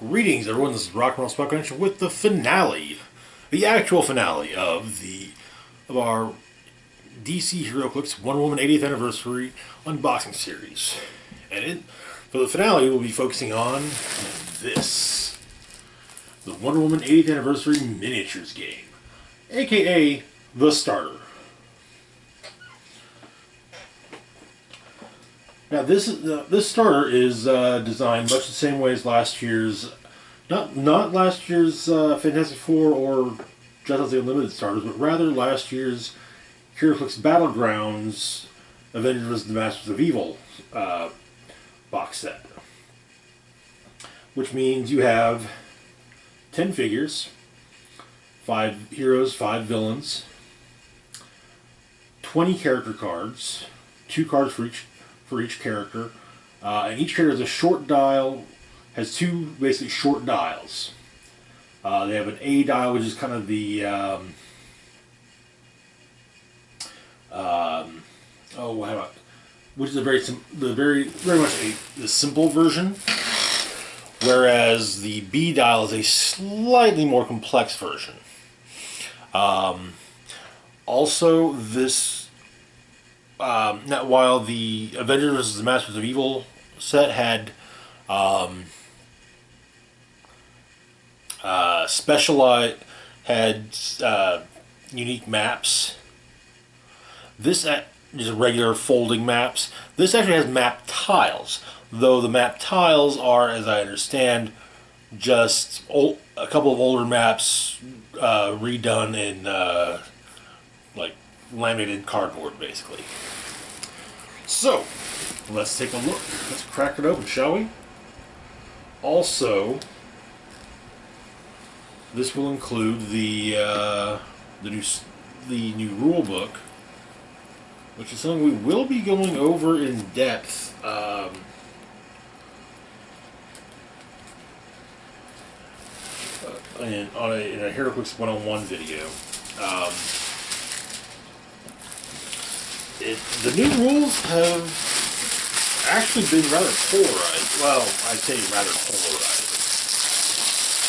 Greetings, everyone. This is Rock and Roll Spot Connection with the finale, the actual finale of our DC HeroClix Wonder Woman 80th Anniversary unboxing series. And for the finale, we'll be focusing on this: the Wonder Woman 80th Anniversary miniatures game, aka the starter. Now this starter is designed much the same way as last year's, not last year's Fantastic Four or Justice League Unlimited starters, but rather last year's HeroClix Battlegrounds Avengers: The Masters of Evil box set. Which means you have 10 figures, 5 heroes, 5 villains, 20 character cards, 2 cards for each character, and each character has a short dial, has 2 basically short dials. They have an A dial, which is kind of the which is very much the simple version, whereas the B dial is a slightly more complex version. Also, this now, while the Avengers vs. the Masters of Evil set had unique maps, this is regular folding maps. This actually has map tiles, though the map tiles are, as I understand, just a couple of older maps redone in like laminated cardboard, basically. So, let's take a look. Let's crack it open, shall we? Also, this will include the new rule book, which is something we will be going over in depth in a HeroClix 101 video. The new rules have actually been rather polarized. Well, I say rather polarized.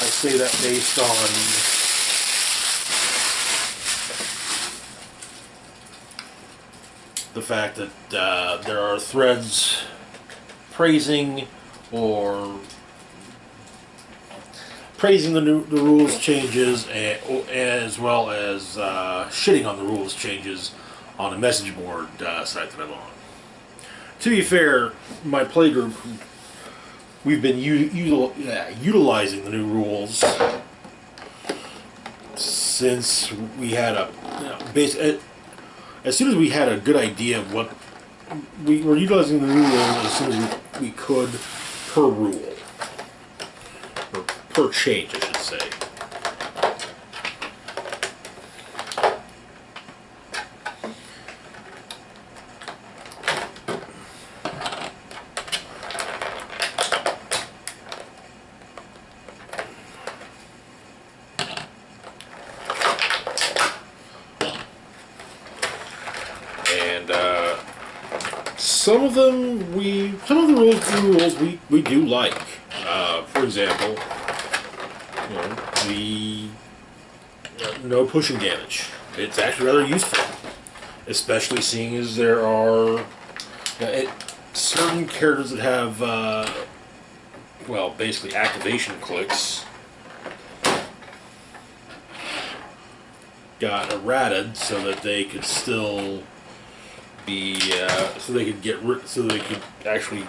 I say that based on the fact that there are threads praising the rules changes, as well as shitting on the rules changes on a message board site that I'm on. To be fair, my playgroup, we've been utilizing the new rules since we had as soon as we had a good idea of what we were utilizing the new rules as soon as we could per rule, or per change, I should say. Some of the rules we do like. For example, no pushing damage. It's actually rather useful, especially seeing as there are certain characters that have basically activation clicks got errated so that they could still be so they could actually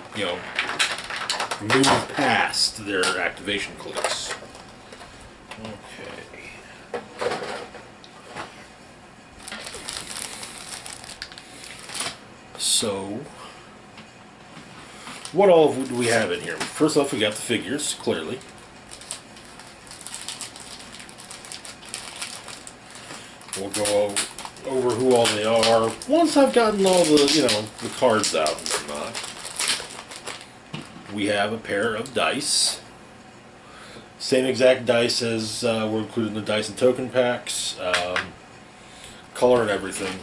move past their activation clicks. Okay. So, what all do we have in here? First off, we got the figures, clearly. We'll go over who all they are once I've gotten all the cards out and whatnot. We have a pair of dice. Same exact dice as were included in the dice and token packs. Color and everything.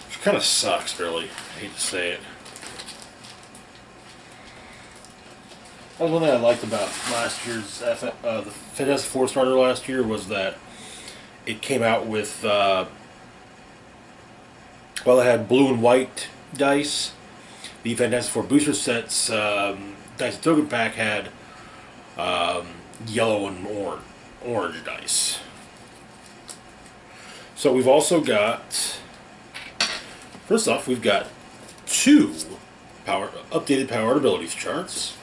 Which kind of sucks, really. I hate to say it. That was one thing I liked about last year's the Fantastic Four starter last year was that it came out with well, it had blue and white dice. The Fantastic Four booster sets dice and token pack had yellow and orange dice. So we've also got, first off, we've got two updated power abilities charts.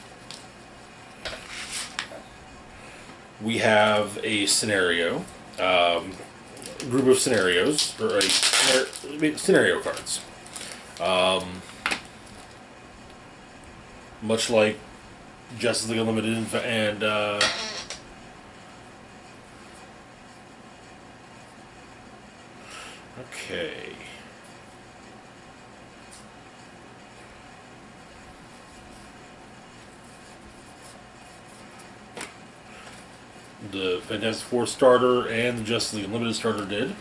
We have a scenario, group of scenarios, or scenario cards. Much like Justice League Unlimited and okay. The Fantastic Four starter and the Justice League Unlimited starter did.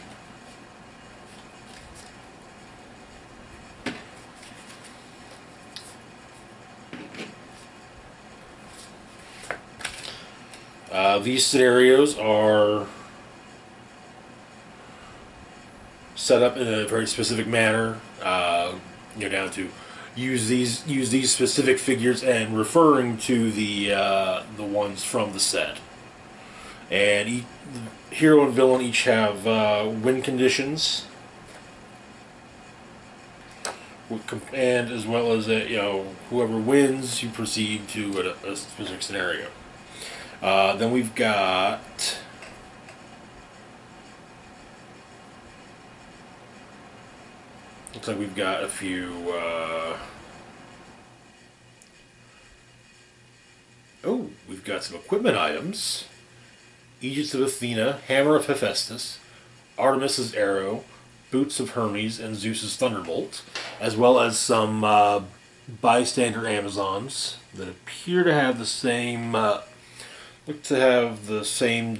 These scenarios are set up in a very specific manner. Down to use these specific figures and referring to the ones from the set. And hero and villain each have win conditions, and as well as whoever wins, you proceed to a specific scenario. Then we've got looks like we've got a few. We've got some equipment items. Aegis of Athena, Hammer of Hephaestus, Artemis's Arrow, Boots of Hermes, and Zeus's Thunderbolt, as well as some bystander Amazons that appear to have the same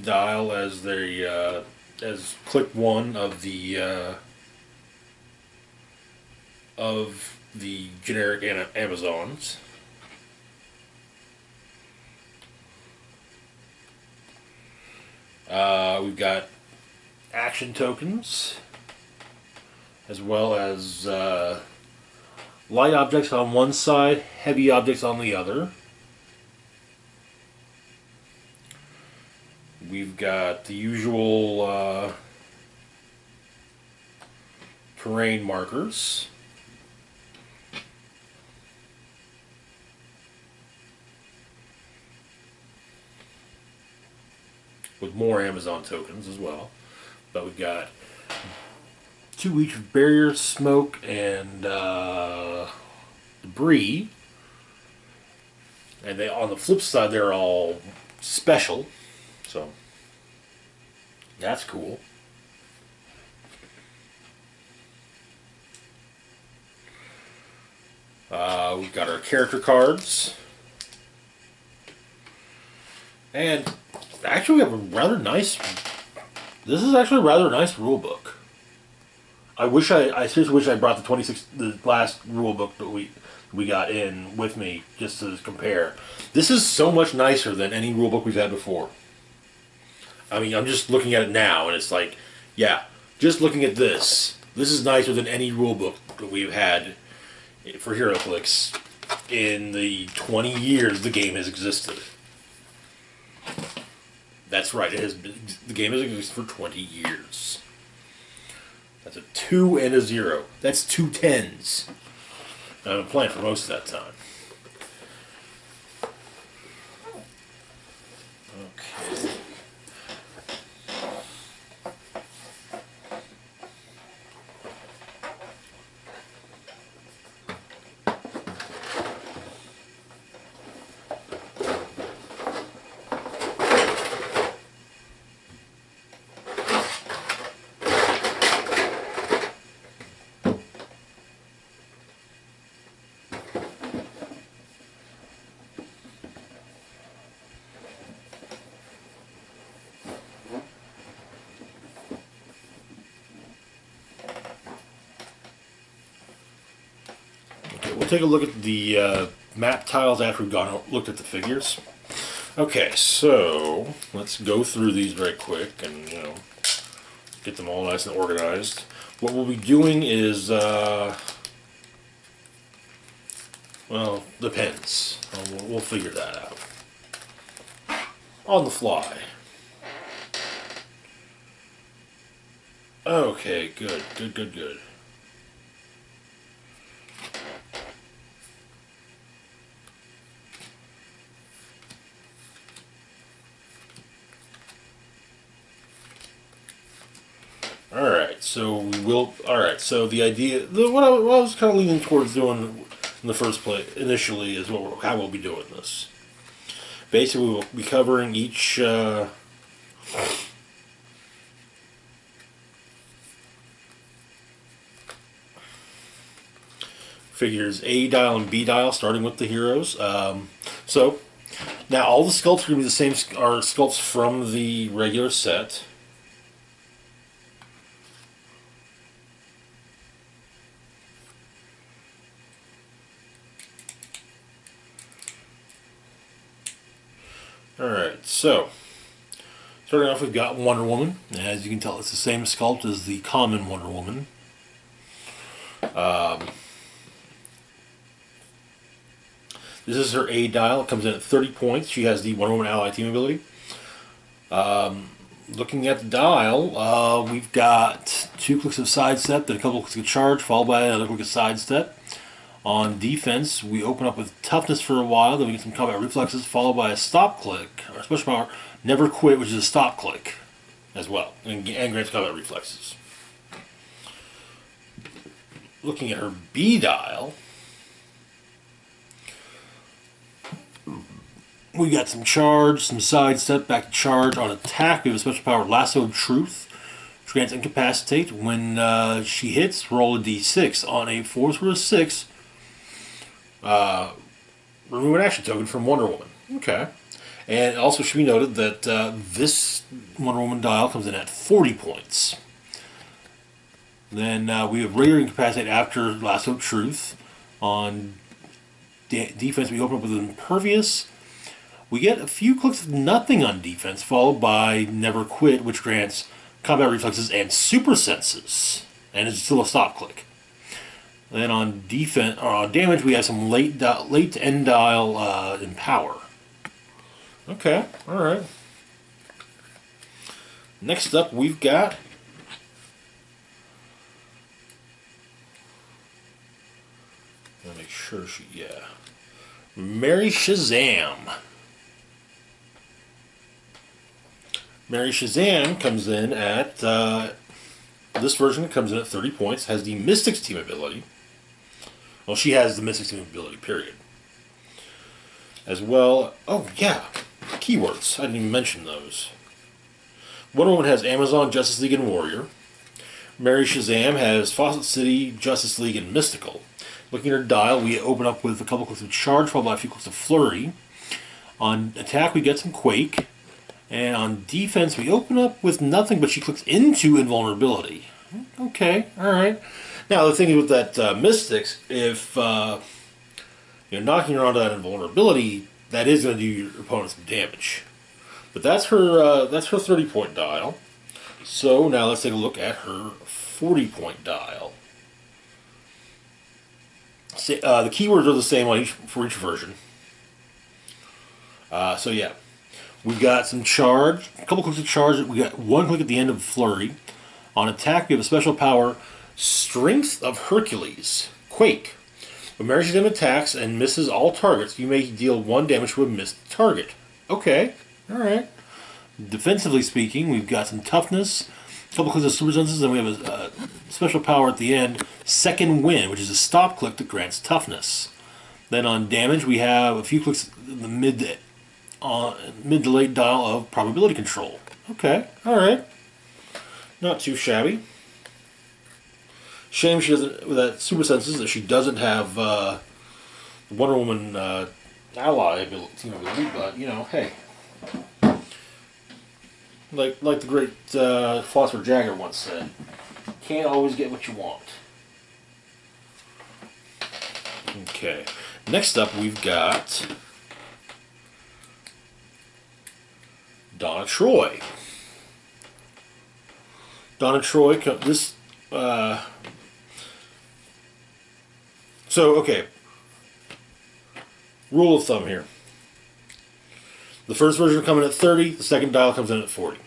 dial as the as click one of the generic Amazons. We've got action tokens, as well as light objects on one side, heavy objects on the other. We've got the usual terrain markers. With more Amazon tokens as well. But we've got 2 each of barrier, smoke, and debris. And on the flip side, they're all special. So that's cool. We've got our character cards. And actually, we have a rather nice. This is actually a rather nice rule book. I seriously wish I brought the last rule book that we got in with me just to compare. This is so much nicer than any rule book we've had before. I mean, I'm just looking at it now, and it's like, yeah, just looking at this is nicer than any rule book that we've had for HeroClix in the 20 years the game has existed. That's right. The game has existed for 20 years. That's a 2 and a 0. That's 2 10s. I've been playing for most of that time. Okay. We'll take a look at the map tiles after we've looked at the figures. Okay, so let's go through these very quick and get them all nice and organized. What we'll be doing is well, depends. We'll figure that out on the fly. Okay, good. Alright, so we will. Alright, so the idea. What I was kind of leaning towards doing in the first place, initially, is how we'll be doing this. Basically, we'll be covering each. Figures A dial and B dial, starting with the heroes. So now all the sculpts are going to be the same. Are sculpts from the regular set. Alright, so starting off, we've got Wonder Woman. As you can tell, it's the same sculpt as the common Wonder Woman. This is her A dial. It comes in at 30 points. She has the Wonder Woman Ally Team ability. Looking at the dial, we've got 2 clicks of sidestep, then a couple clicks of charge, followed by another click of sidestep. On defense, we open up with toughness for a while, then we get some combat reflexes, followed by a stop click, or special power, never quit, which is a stop click as well, and grants combat reflexes. Looking at her B dial, we got some charge, some sidestep, back to charge. On attack, we have a special power, Lasso of Truth, which grants incapacitate. When she hits, roll a d6. On a 4 through a 6, remove an action token from Wonder Woman. Okay. And it also should be noted that this Wonder Woman dial comes in at 40 points. Then we have regular incapacitate after Lasso of Truth. On defense, we open up with Impervious. We get a few clicks of nothing on defense, followed by Never Quit, which grants combat reflexes and super senses, and it's still a stop click. Then on defense or on damage, we have some late to end dial Empower. Okay, all right. Next up, we've got I'll make sure Mary Shazam. Mary Shazam comes in at, this version comes in at 30 points, has the Mystics Team ability. Well, she has the Mystics Team ability, period. As well, oh yeah, keywords, I didn't even mention those. Wonder Woman has Amazon, Justice League, and Warrior. Mary Shazam has Fawcett City, Justice League, and Mystical. Looking at her dial, we open up with a couple clicks of Charge, followed by a few clicks of Flurry. On attack, we get some Quake. And on defense, we open up with nothing, but she clicks into Invulnerability. Okay, alright. Now, the thing is with that Mystics, if you're knocking her onto that Invulnerability, that is going to do your opponent some damage. But that's her 30-point dial. So now let's take a look at her 40-point dial. The keywords are the same for each version. So yeah. We've got some charge, a couple clicks of charge. We got 1 click at the end of Flurry. On attack, we have a special power, Strength of Hercules, Quake. When Mary Shazam attacks and misses all targets, you may deal 1 damage to a missed target. Okay, alright. Defensively speaking, we've got some toughness, a couple clicks of super senses, and we have a special power at the end, Second Wind, which is a stop click that grants toughness. Then on damage, we have a few clicks in the mid to late dial of probability control. Okay, alright. Not too shabby. Shame she doesn't, with that super senses, that she doesn't have Wonder Woman ally team ability, but, you know, hey. Like the great Philosopher Jagger once said, can't always get what you want. Okay. Next up, we've got Donna Troy. Donna Troy, this, okay, rule of thumb here. The first version coming at 30, the second dial comes in at 40.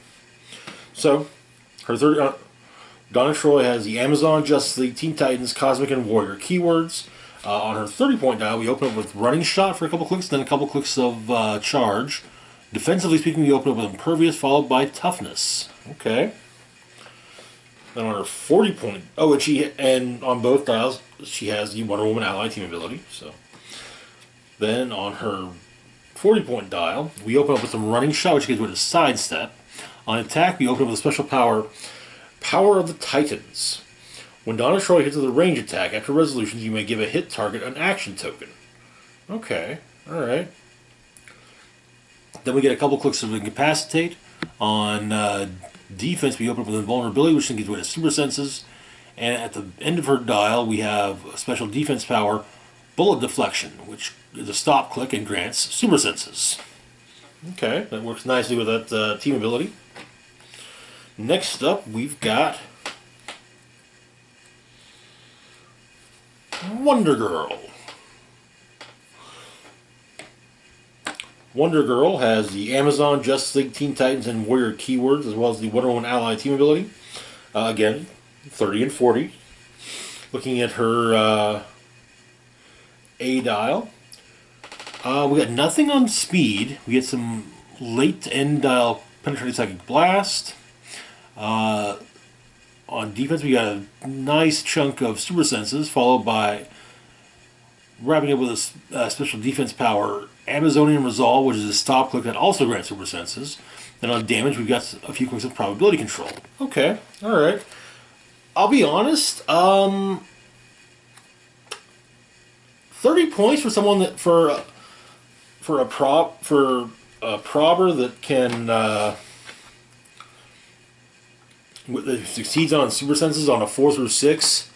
So, her 30, Donna Troy has the Amazon, Justice League, Teen Titans, Cosmic, and Warrior keywords. On her 30-point dial, we open up with Running Shot for a couple clicks, then a couple clicks of Charge. Defensively speaking, we open up with Impervious, followed by Toughness. Okay. Then on her 40-point... Oh, and on both dials, she has the Wonder Woman ally team ability. So, then on her 40-point dial, we open up with some Running Shot, which gives way to Sidestep. On attack, we open up with a special power, Power of the Titans. When Donna Troy hits with a range attack, after resolutions, you may give a hit target an action token. Okay, alright. Then we get a couple clicks of Incapacitate. On defense, we open up with Invulnerability, which then gives way to Super Senses. And at the end of her dial, we have a special defense power, Bullet Deflection, which is a stop click and grants Super Senses. Okay, that works nicely with that team ability. Next up, we've got Wonder Girl. Wonder Girl has the Amazon, Justice League, Teen Titans, and Warrior keywords, as well as the Wonder Woman ally team ability. Again, 30 and 40. Looking at her A dial, we got nothing on speed. We get some late to end dial Penetrating Psychic Blast. On defense, we got a nice chunk of Super Senses, followed by wrapping up with a special defense power, Amazonian Resolve, which is a stop click that also grants Super Senses. And on damage, we've got a few clicks of Probability Control. Okay, alright. I'll be honest, 30 points for someone that, for a probber that can, that succeeds on Super Senses on a 4 through 6,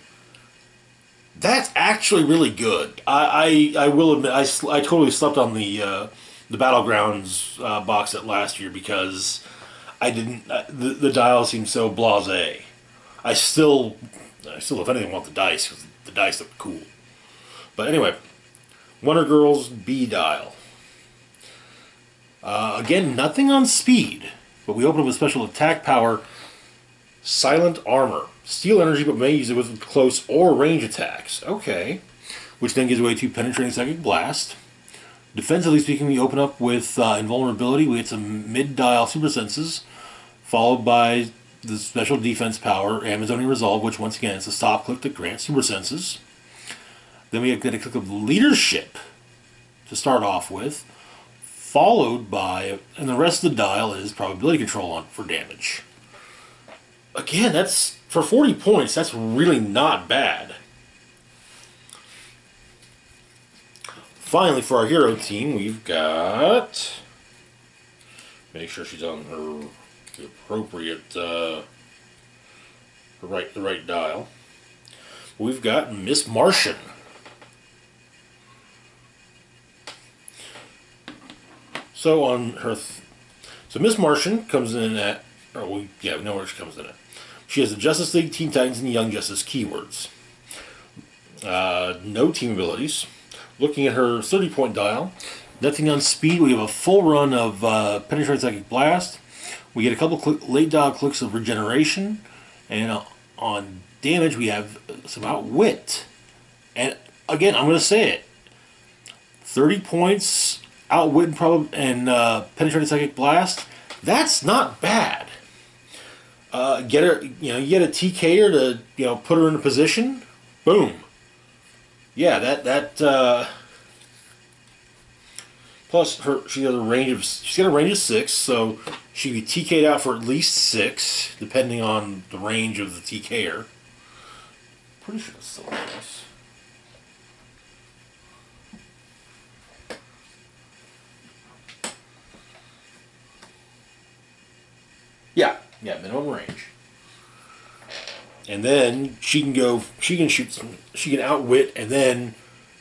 that's actually really good. I will admit, I totally slept on the Battlegrounds box set last year because I didn't, the dial seemed so blasé. I still, if anything, want the dice, because the dice look cool. But anyway, Wonder Girl's B dial. Again, nothing on speed, but we open up with special attack power, Silent Armor. Steal energy, but may use it with close or range attacks. Okay. Which then gives way to Penetrating Psychic Blast. Defensively speaking, we open up with Invulnerability. We get some mid-dial Super Senses, followed by the special defense power, Amazonian Resolve, which once again is a stop click that grants Super Senses. Then we get a click of Leadership to start off with, followed by, and the rest of the dial is Probability Control on for damage. Again, that's, for 40 points, that's really not bad. Finally, for our hero team, we've got, make sure she's on her appropriate, the right dial. We've got Miss Martian. So on her, so Miss Martian comes in at, we know where she comes in at. She has the Justice League, Teen Titans, and Young Justice keywords. No team abilities. Looking at her 30-point dial, nothing on speed. We have a full run of Penetrating Psychic Blast. We get a couple late dial clicks of Regeneration. And on damage, we have some Outwit. And again, I'm going to say it. 30 points, Outwit and Penetrating Psychic Blast. That's not bad. Get her, you get a TK'er to, put her in a position. Boom. Yeah, plus she's got a range of 6, so she can be TK'd out for at least 6, depending on the range of the TK'er. Pretty sure it's still nice. Yeah, minimum range. And then she can outwit and then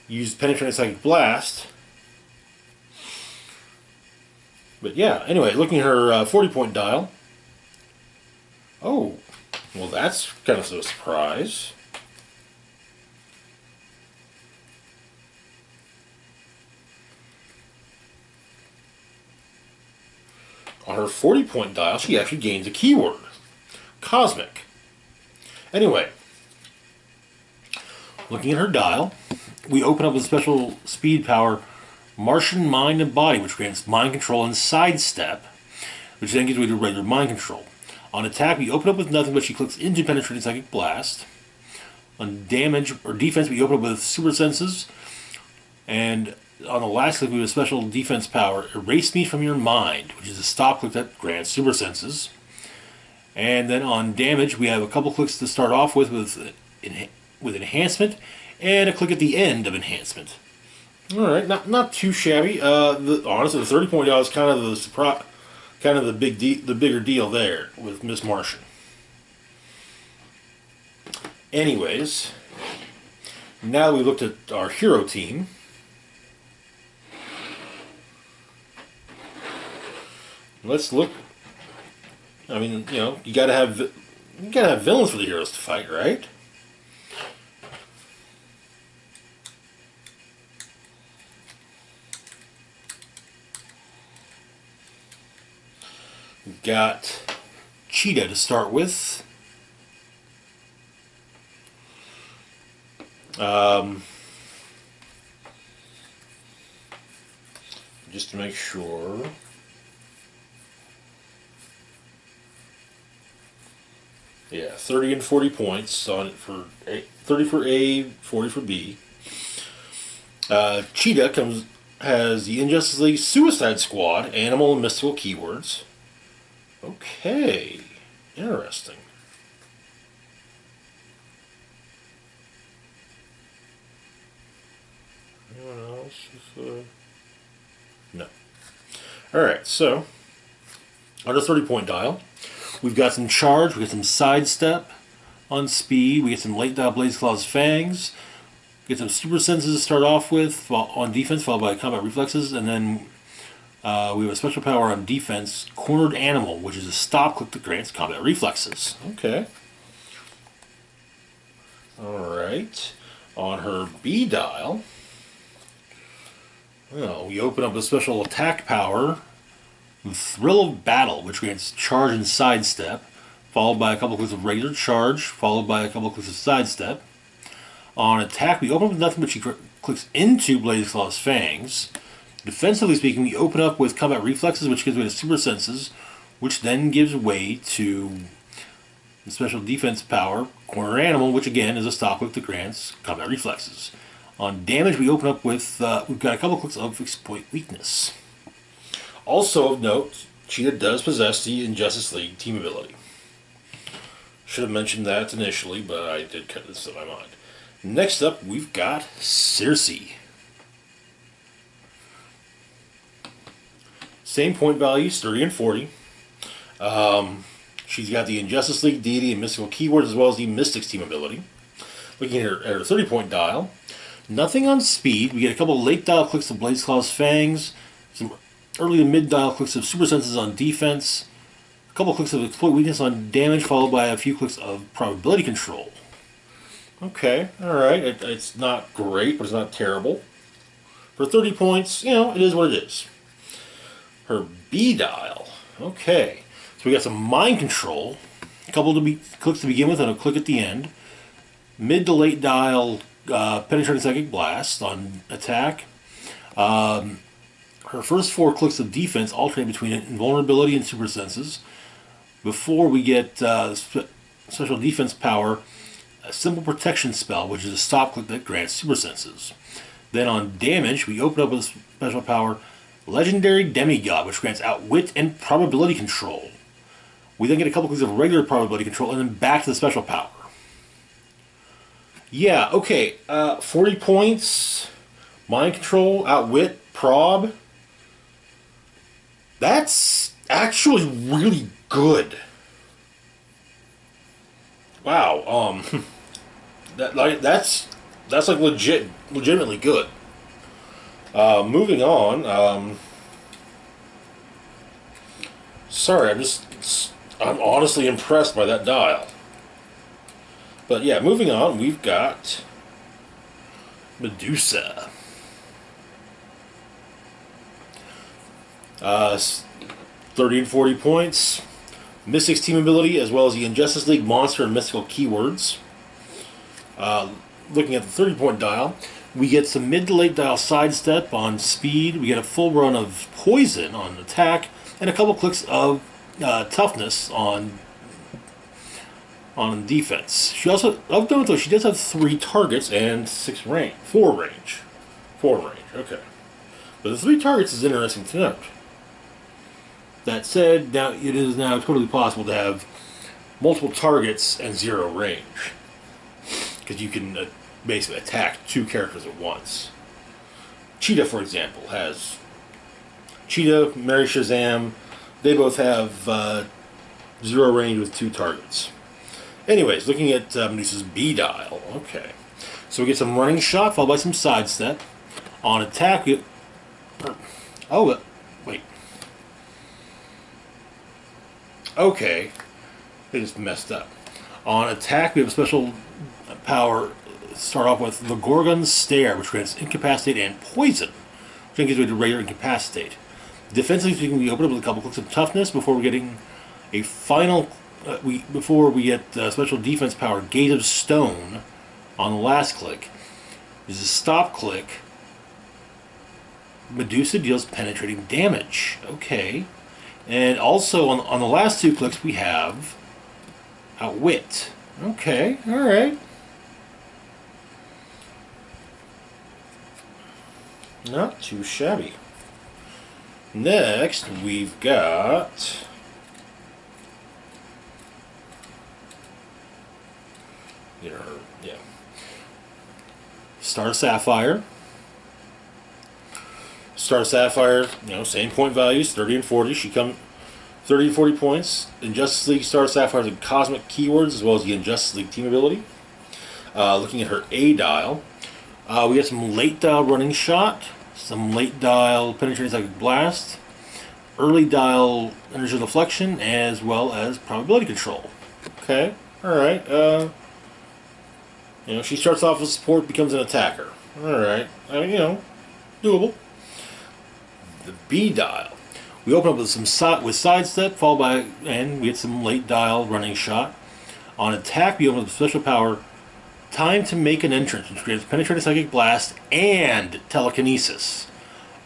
Use Penetrating Psychic Blast. But yeah, anyway, looking at her 40-point dial. Oh, well, that's kind of a surprise. On her 40-point dial, she actually gains a keyword. Cosmic. Anyway, looking at her dial, we open up with special speed power, Martian Mind and Body, which grants mind control and sidestep, which then gives way to regular mind control. On attack, we open up with nothing, but she clicks into Penetrating Psychic Blast. On damage or defense, we open up with Super Senses. And on the last click, we have a special defense power, Erase Me From Your Mind, which is a stop click that grants Super Senses. And then on damage, we have a couple clicks to start off with Enhancement, and a click at the end of Enhancement. All right, not too shabby. Honestly, the 30-point dial is kind of the surprise, kind of the bigger deal there with Miss Martian. Anyways, now that we looked at our hero team, let's look. I mean, you know, you gotta have villains for the heroes to fight, right? We've got Cheetah to start with. Just to make sure. Yeah, 30 and 40 points on it for A, 30 for A, 40 for B. Cheetah has the Injustice League Suicide Squad, animal and mystical keywords. Okay, interesting. Anyone else? No. Alright, so, on the 30-point dial, we've got some charge, we get some sidestep on speed, we get some late dial Blaze Claw's Fangs, get some super senses to start off with on defense, followed by combat reflexes, and then we have a special power on defense, Cornered Animal, which is a stop click that grants combat reflexes. Okay. Alright. On her B dial, well, we open up a special attack power, Thrill of Battle, which grants charge and sidestep, followed by a couple clicks of regular charge, followed by a couple clicks of sidestep. On attack, we open up with nothing, but she clicks into Blaze Claw's Fangs. Defensively speaking, we open up with combat reflexes, which gives way to super senses, which then gives way to the special defense power, Corner Animal, which again is a stop click that grants combat reflexes. On damage, we open up with, we've got a couple clicks of Exploit Weakness. Also of note, Cheetah does possess the Injustice League team ability. Should have mentioned that initially, but I did cut this in my mind. Next up, we've got Cersei. Same point values, 30 and 40. She's got the Injustice League deity and mystical keywords, as well as the Mystics team ability. Looking at her 30-point dial, nothing on speed. We get a couple late dial clicks of Blaze Claw's Fangs, some early to mid dial clicks of super senses on defense, a couple clicks of Exploit Weakness on damage, followed by a few clicks of probability control. Okay, alright, it's not great, but it's not terrible. For 30 points, you know, it is what it is. Her B dial, okay. So we got some mind control, a couple clicks to begin with and a click at the end. Mid to late dial Penetrating Psychic Blast on attack. Her first 4 clicks of defense alternate between invulnerability and super senses. Before we get special defense power, a simple protection spell, which is a stop click that grants super senses. Then on damage, we open up with special power, Legendary Demigod, which grants outwit and probability control. We then get a couple clicks of regular probability control, and then back to the special power. Yeah, okay, 40 points, mind control, outwit, prob. That's actually really good. Wow, that's that's like legitimately good. Moving on. Sorry, I'm honestly impressed by that dial. But yeah, moving on, we've got Medusa. 30 and 40 points. Mystic's team ability, as well as the Injustice League monster and mystical keywords. Looking at the 30-point dial, we get some mid to late dial sidestep on speed. We get a full run of poison on attack, and a couple clicks of toughness on defense. She also, of note though, she does have 3 targets and 4 range. Okay. But the 3 targets is interesting to note. That said, now it is now totally possible to have multiple targets and 0 range, because you can basically attack 2 characters at once. Cheetah, for example, has Cheetah, Mary Shazam. They both have 0 range with 2 targets. Anyways, looking at Medusa's B dial. Okay, so we get some running shot followed by some sidestep. On attack, wait. Okay, they just messed up. On attack, we have a special power. Start off with the Gorgon's Stare, which grants incapacitate and poison, which then gives way to regular incapacitate. Defensively speaking, we open up with a couple clicks of toughness before we're getting a final. Before we get special defense power, Gate of Stone, on the last click. This is a stop click. Medusa deals penetrating damage. Okay. And also on the last 2 clicks we have Outwit. Okay, alright. Not too shabby. Next we've got Star Sapphire. Star Sapphire, same point values, 30 and 40. She come 30 and 40 points. Injustice League Star Sapphire has cosmic keywords as well as the Injustice League team ability. Looking at her A dial, we have some late dial running shot, some late dial penetrating psychic blast, early dial energy deflection, as well as probability control. Okay, all right. She starts off as support, becomes an attacker. All right, doable. The B dial, we open up with some sidestep, followed by, and we get some late dial running shot. On attack, we open up with special power, Time to Make an Entrance, which creates penetrating psychic blast and telekinesis.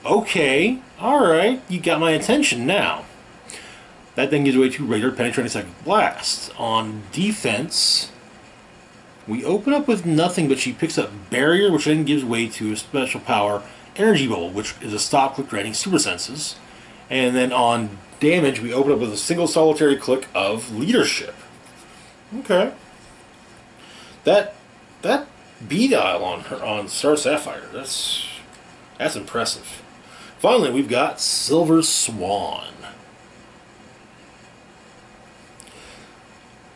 Okay, alright, you got my attention now. That then gives way to regular penetrating psychic blast. On defense, we open up with nothing, but she picks up Barrier, which then gives way to a special power, Energy Bubble, which is a stop click granting super senses. And then on damage, we open up with a single solitary click of Leadership. Okay. That B dial on Star Sapphire, that's impressive. Finally, we've got Silver Swan.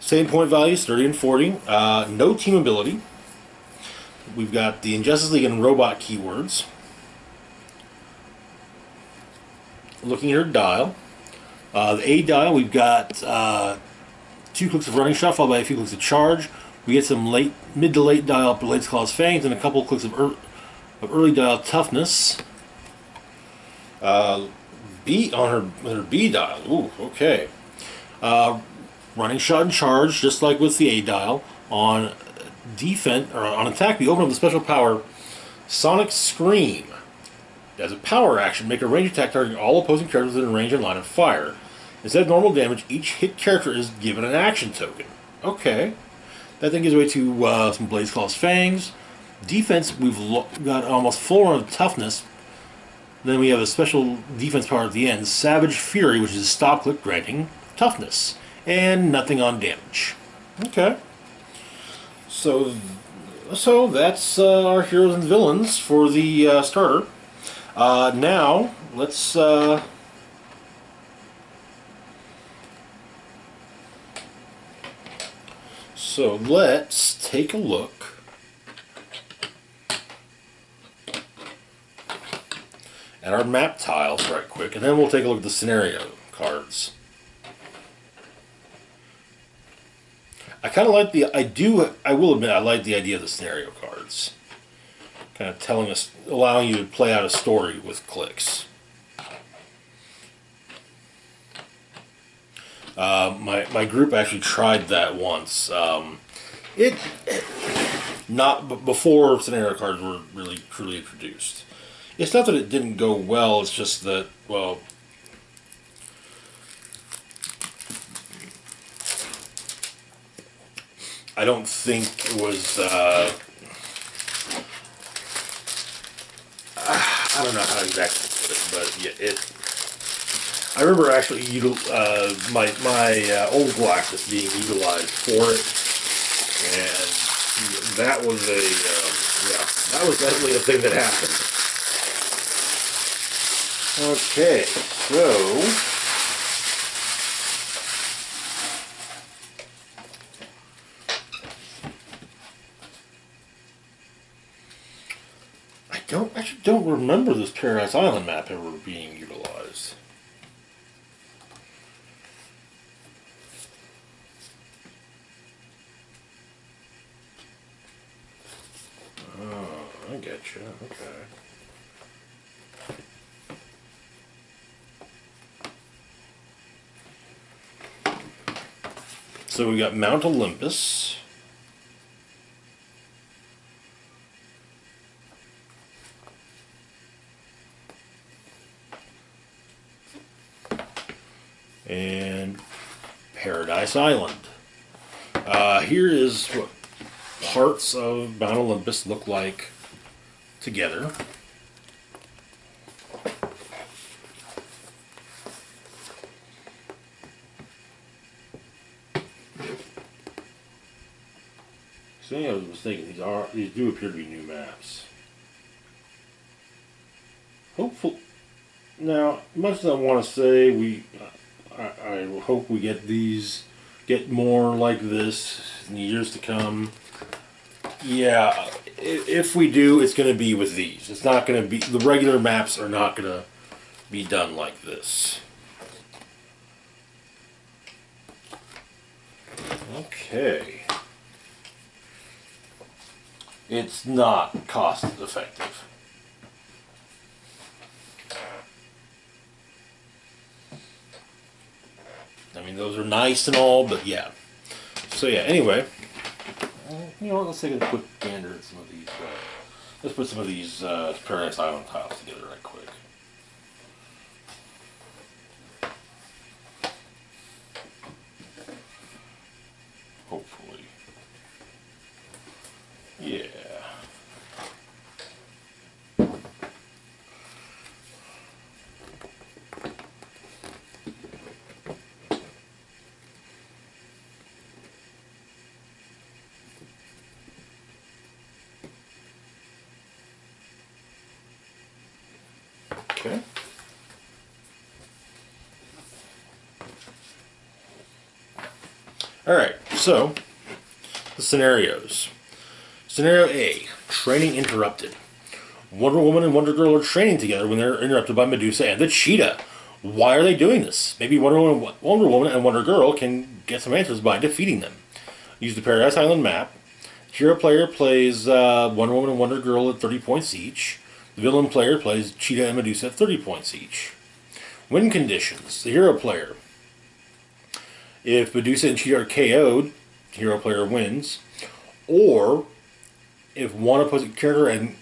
Same point values, 30 and 40. No team ability. We've got the Injustice League and robot keywords. Looking at her dial. The A dial, we've got 2 clicks of running shot followed by a few clicks of charge. We get some mid to late dial Blades, Claws, Fangs, and a couple of clicks of early dial toughness. B on her B dial. Ooh, okay. Running shot and charge, just like with the A dial. On defense or on attack, we open up the special power Sonic Scream. As a power action, make a range attack targeting all opposing characters within range and line of fire. Instead of normal damage, each hit character is given an action token. Okay. That then gives way to some Blades, Claws, Fangs. Defense, we've got almost full run of toughness. Then we have a special defense power at the end, Savage Fury, which is a stop click granting toughness. And nothing on damage. Okay. So that's our heroes and villains for the starter. Now, let's so let's take a look at our map tiles right quick, and then we'll take a look at the scenario cards. I kind of like I will admit, I like the idea of the scenario cards. Kind of allowing you to play out a story with clicks. My group actually tried that once. Not before scenario cards were really truly introduced. It's not that it didn't go well. It's just that, well, I don't think it was. I don't know how exactly to put it, but yeah, I remember actually my old Galactus being utilized for it, and that was that was definitely a thing that happened. Okay, so I actually don't remember this Paradise Island map ever being utilized. Oh, I get you. Okay. So we got Mount Olympus. And Paradise Island. Here is what parts of Mount Olympus look like together. See, I was mistaken. These do appear to be new maps. Hopefully, now, much as I want to say I hope we get more like this in the years to come. Yeah, if we do, it's going to be with these. It's not going to be, the regular maps are not going to be done like this. Okay. It's not cost effective. I mean, those are nice and all, but yeah. So yeah, anyway. You know what, let's take a quick gander at some of these. Let's put some of these Paradise Island tiles together right quick. Hopefully. Yeah. Okay. Alright, so the scenarios. Scenario A, training interrupted. Wonder Woman and Wonder Girl are training together when they're interrupted by Medusa and the Cheetah. Why are they doing this? Maybe Wonder Woman and Wonder Girl can get some answers by defeating them. Use the Paradise Island map. Hero player plays Wonder Woman and Wonder Girl at 30 points each. The villain player plays Cheetah and Medusa at 30 points each. Win conditions. The hero player. If Medusa and Cheetah are KO'd, hero player wins. Or if one opposing character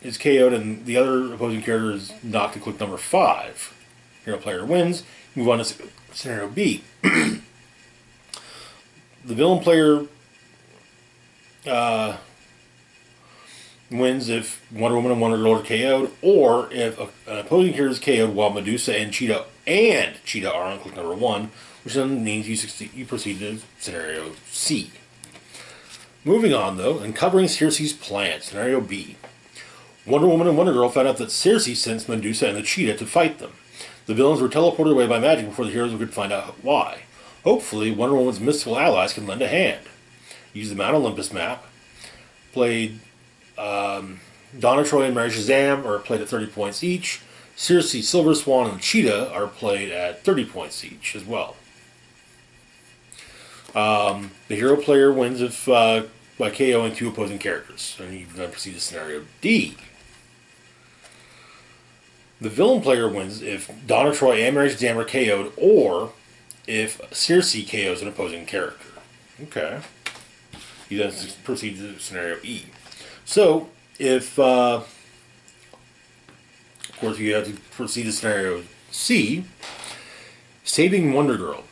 is KO'd and the other opposing character is knocked to click number 5, hero player wins. Move on to scenario B. The villain player wins if Wonder Woman and Wonder Girl are KO'd, or if an opposing character is KO'd while Medusa and Cheetah are on click number 1, which then means you proceed to scenario C. Moving on, though, and covering Cersei's plan, scenario B. Wonder Woman and Wonder Girl found out that Cersei sent Medusa and the Cheetah to fight them. The villains were teleported away by magic before the heroes could find out why. Hopefully, Wonder Woman's mystical allies can lend a hand. Use the Mount Olympus map. Played Donna Troy and Shazam are played at 30 points each. Cersei, Silver Swan, and Cheetah are played at 30 points each as well. The hero player wins if by KOing 2 opposing characters. And you then proceed to scenario D. The villain player wins if Donna Troy and Mary Shazam are KO'd, or if Cersei KOs an opposing character. Okay. You then proceed to scenario E. So, if, of course, you have to proceed to scenario C, saving Wonder Girl.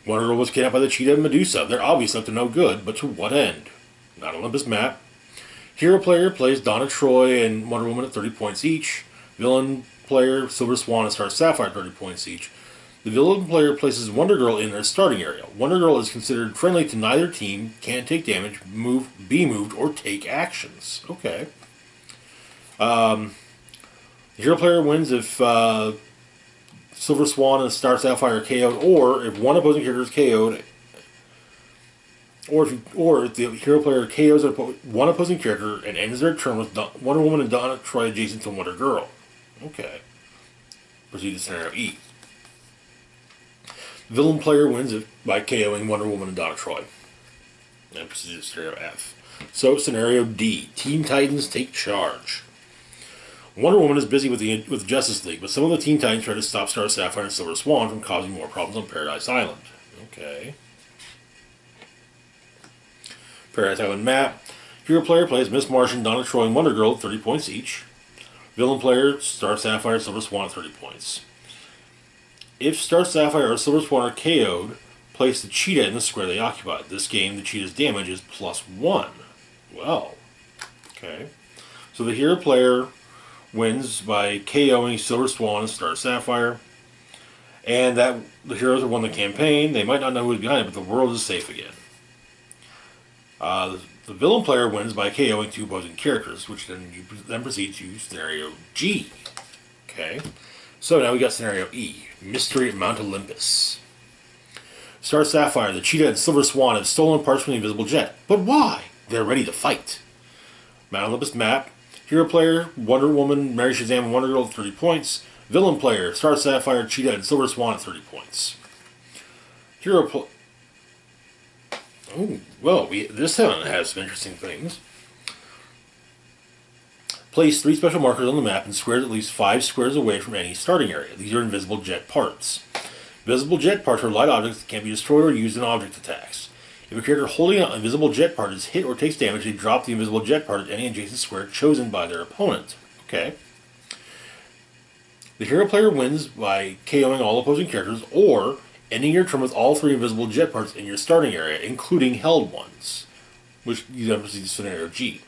Wonder Girl was kidnapped by the Cheetah and Medusa. They're obviously up to no good, but to what end? Not Olympus map. Hero player plays Donna Troy and Wonder Woman at 30 points each. Villain player, Silver Swan and Star Sapphire at 30 points each. The villain player places Wonder Girl in their starting area. Wonder Girl is considered friendly to neither team, can't take damage, be moved, or take actions. Okay. The hero player wins if Silver Swan and Star Sapphire are KO'd, or if one opposing character is KO'd, or if the hero player KOs one opposing character and ends their turn with Wonder Woman and Donna Troy adjacent to Wonder Girl. Okay. Proceed to scenario E. Villain player wins by KOing Wonder Woman and Donna Troy. And proceed to scenario F. So, scenario D. Teen Titans take charge. Wonder Woman is busy with Justice League, but some of the Teen Titans try to stop Star Sapphire and Silver Swan from causing more problems on Paradise Island. Okay. Paradise Island map. Hero player plays Miss Martian, Donna Troy, and Wonder Girl at 30 points each. Villain player, Star Sapphire, and Silver Swan at 30 points. If Star Sapphire or Silver Swan are KO'd, place the Cheetah in the square they occupy. This game, the Cheetah's damage is +1. Well, okay. So the hero player wins by KOing Silver Swan and Star Sapphire. And that the heroes have won the campaign. They might not know who's behind it, but the world is safe again. The villain player wins by KOing 2 opposing characters, which then proceeds to scenario G. Okay. So now we got scenario E. Mystery at Mount Olympus. Star Sapphire, the Cheetah, and Silver Swan have stolen parts from the Invisible Jet. But why? They're ready to fight. Mount Olympus map. Hero player, Wonder Woman, Mary Shazam, and Wonder Girl at 30 points. Villain player, Star Sapphire, Cheetah, and Silver Swan at 30 points. This one has some interesting things. Place 3 special markers on the map and squares at least 5 squares away from any starting area. These are invisible jet parts. Invisible jet parts are light objects that can't be destroyed or used in object attacks. If a character holding an invisible jet part is hit or takes damage, they drop the invisible jet part at any adjacent square chosen by their opponent. Okay. The hero player wins by KOing all opposing characters, or ending your turn with all 3 invisible jet parts in your starting area, including held ones, which you then proceed to scenario G.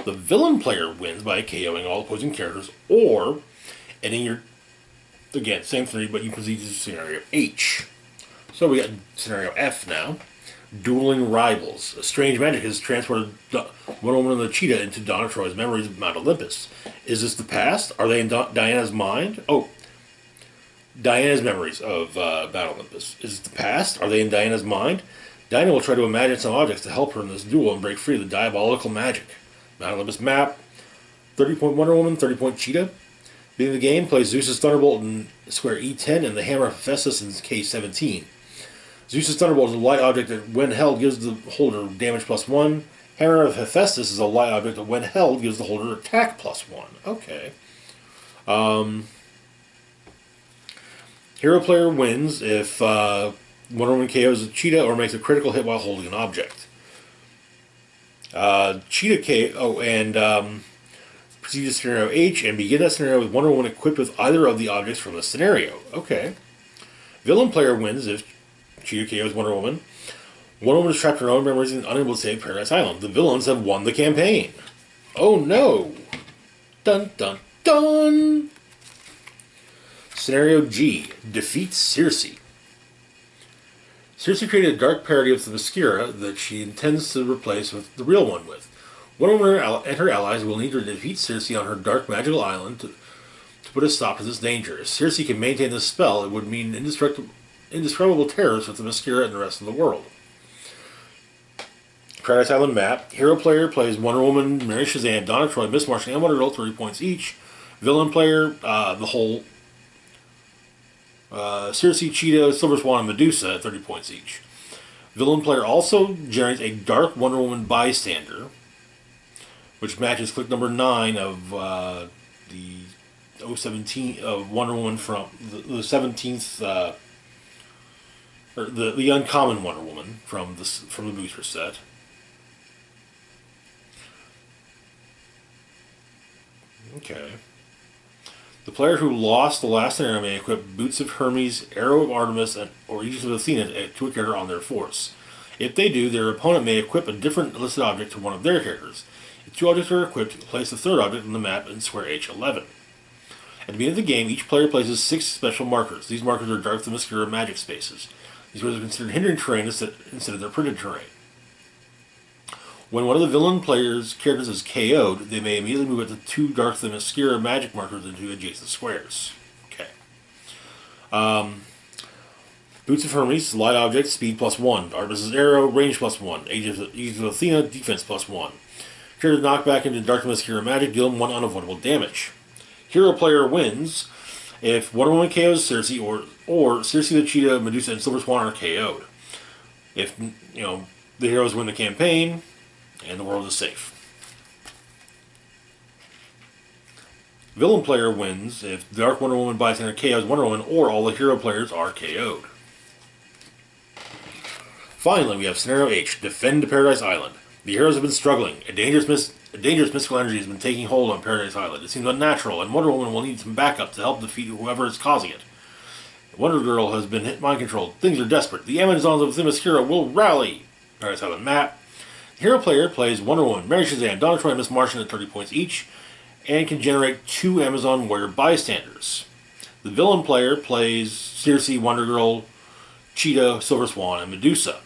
The villain player wins by KOing all opposing characters, or ending your... Again, same thing, but you proceed to scenario H. So we got scenario F now. Dueling Rivals. A strange magic has transported Wonder Woman and the Cheetah into Donna Troy's memories of Mount Olympus. Is this the past? Are they in Diana's mind? Oh, Diana's memories of Mount Olympus. Is it the past? Are they in Diana's mind? Diana will try to imagine some objects to help her in this duel and break free of the diabolical magic. Mount Olympus map. 30-point Wonder Woman, 30-point Cheetah. Beginning of the game, play Zeus's Thunderbolt in square E10 and the Hammer of Hephaestus in K17. Zeus's Thunderbolt is a light object that, when held, gives the holder damage +1. Hammer of Hephaestus is a light object that, when held, gives the holder attack +1. Okay. Hero player wins if Wonder Woman KOs a Cheetah or makes a critical hit while holding an object. Cheetah KO and proceed to scenario H and begin that scenario with Wonder Woman equipped with either of the objects from the scenario. Okay. Villain player wins if Cheetah KOs Wonder Woman. Wonder Woman is trapped in her own memories and unable to save Paradise Island. The villains have won the campaign. Oh no! Dun dun dun! Scenario G. Defeats Cersei. Cersei created a dark parody of the mascara that she intends to replace with the real one with. Wonder Woman and her allies will need to defeat Cersei on her dark magical island to put a stop to this danger. If Cersei can maintain this spell, it would mean indescribable terrors with the mascara and the rest of the world. Paradise Island map. Hero player plays Wonder Woman, Mary Shazam, Donna Troy, Miss Martian, and Wonder Girl, 30 points each. Villain player, the whole Cersei, Cheetah, Silver Swan, and Medusa at 30 points each. Villain player also generates a Dark Wonder Woman bystander, which matches click number 9 of the 017 of Wonder Woman from the 17th, or the uncommon Wonder Woman from the booster set. Okay. The player who lost the last scenario may equip Boots of Hermes, Arrow of Artemis, or Aegis of Athena to a character on their force. If they do, their opponent may equip a different listed object to one of their characters. If 2 objects are equipped, place the 3rd object on the map in square H11. At the beginning of the game, each player places 6 special markers. These markers are Dark Themyscira magic spaces. These are considered hindering terrain instead of their printed terrain. When one of the villain player's characters is KO'd, they may immediately move up to 2 Dark Themyscira magic markers into adjacent squares. Okay. Boots of Hermes, light object, speed +1. Artemis' arrow, range +1. Aegis of Athena, defense +1. Characters knocked back into Dark Themyscira magic, deal them 1 unavoidable damage. Hero player wins if Wonder Woman KOs Cersei, or Cersei the Cheetah, Medusa, and Silver Swan are KO'd. If the heroes win the campaign, and the world is safe. Villain player wins if Dark Wonder Woman bystander KOs Wonder Woman, or all the hero players are KO'd. Finally, we have Scenario H, Defend Paradise Island. The heroes have been struggling. A dangerous mystical energy has been taking hold on Paradise Island. It seems unnatural, and Wonder Woman will need some backup to help defeat whoever is causing it. Wonder Girl has been mind controlled. Things are desperate. The Amazons of Themyscira will rally. Paradise Island map. The hero player plays Wonder Woman, Mary Shazam, Donna Troy, and Miss Martian at 30 points each, and can generate 2 Amazon warrior bystanders. The villain player plays Cersei, Wonder Girl, Cheetah, Silver Swan, and Medusa.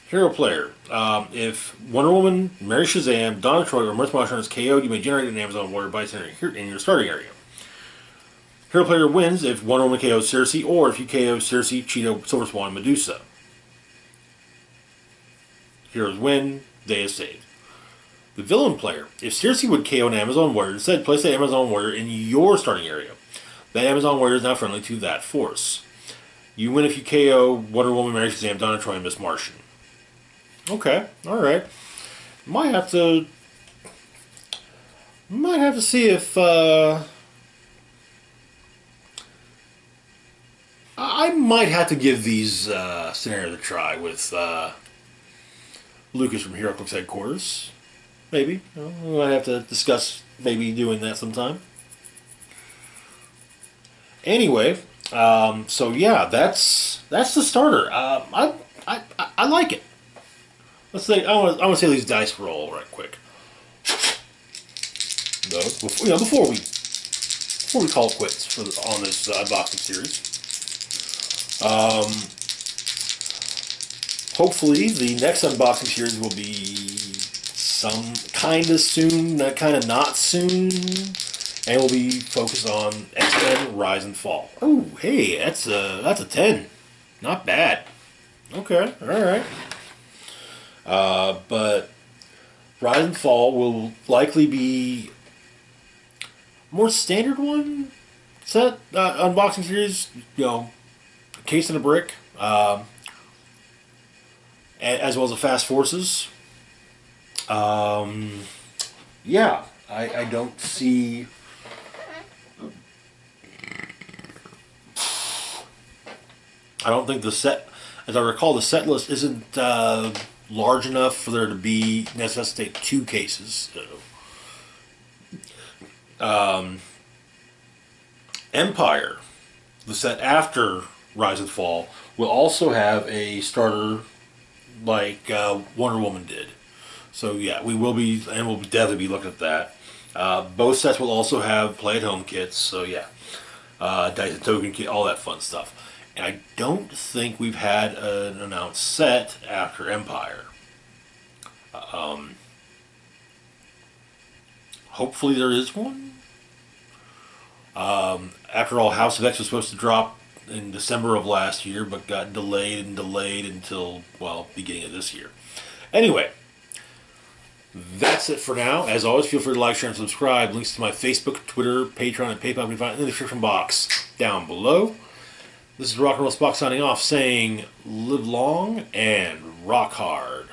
Hero player. If Wonder Woman, Mary Shazam, Donna Troy, or Miss Martian is KO'd, you may generate an Amazon warrior bystander in your starting area. Hero player wins if Wonder Woman KOs Cersei, or if you KO Cersei, Cheetah, Silver Swan, and Medusa. Heroes win, day is saved. The villain player. If Cersei would KO an Amazon warrior, instead place the Amazon warrior in your starting area. That Amazon warrior is now friendly to that force. You win if you KO Wonder Woman, Mary Shazam, Donna Troy, and Miss Martian. Okay, alright. Might have to see if I might have to give these scenarios a try with Lucas from HeroClix headquarters. Maybe. We might have to discuss maybe doing that sometime. Anyway, so yeah, that's the starter. I like it. Let's say I want to see these dice roll right quick. Before we call it quits on this unboxing series. Hopefully, the next unboxing series will be some kind of soon, kind of not soon, and we'll be focused on X-Men Rise and Fall. Oh, hey, that's a 10, not bad. Okay, all right. But Rise and Fall will likely be a more standard one set unboxing series. Case and a brick. As well as the Fast Forces. Yeah, I don't see. I don't think the set, as I recall, the set list isn't large enough for there to be necessitate 2 cases. So. Empire, the set after Rise and Fall, will also have a starter like Wonder Woman did. So yeah, we'll definitely be looking at that. Both sets will also have play-at-home kits. So yeah, dice and token kit, all that fun stuff. And I don't think we've had an announced set after Empire. Hopefully there is one. After all, House of X was supposed to drop in December of last year, but got delayed until, well, beginning of this year. Anyway, That's it for now. As always, feel free to like, share, and subscribe. Links to my Facebook, Twitter, Patreon, and PayPal can be found in the description box down below. This is Rock and Roll Spock signing off, saying live long and rock hard.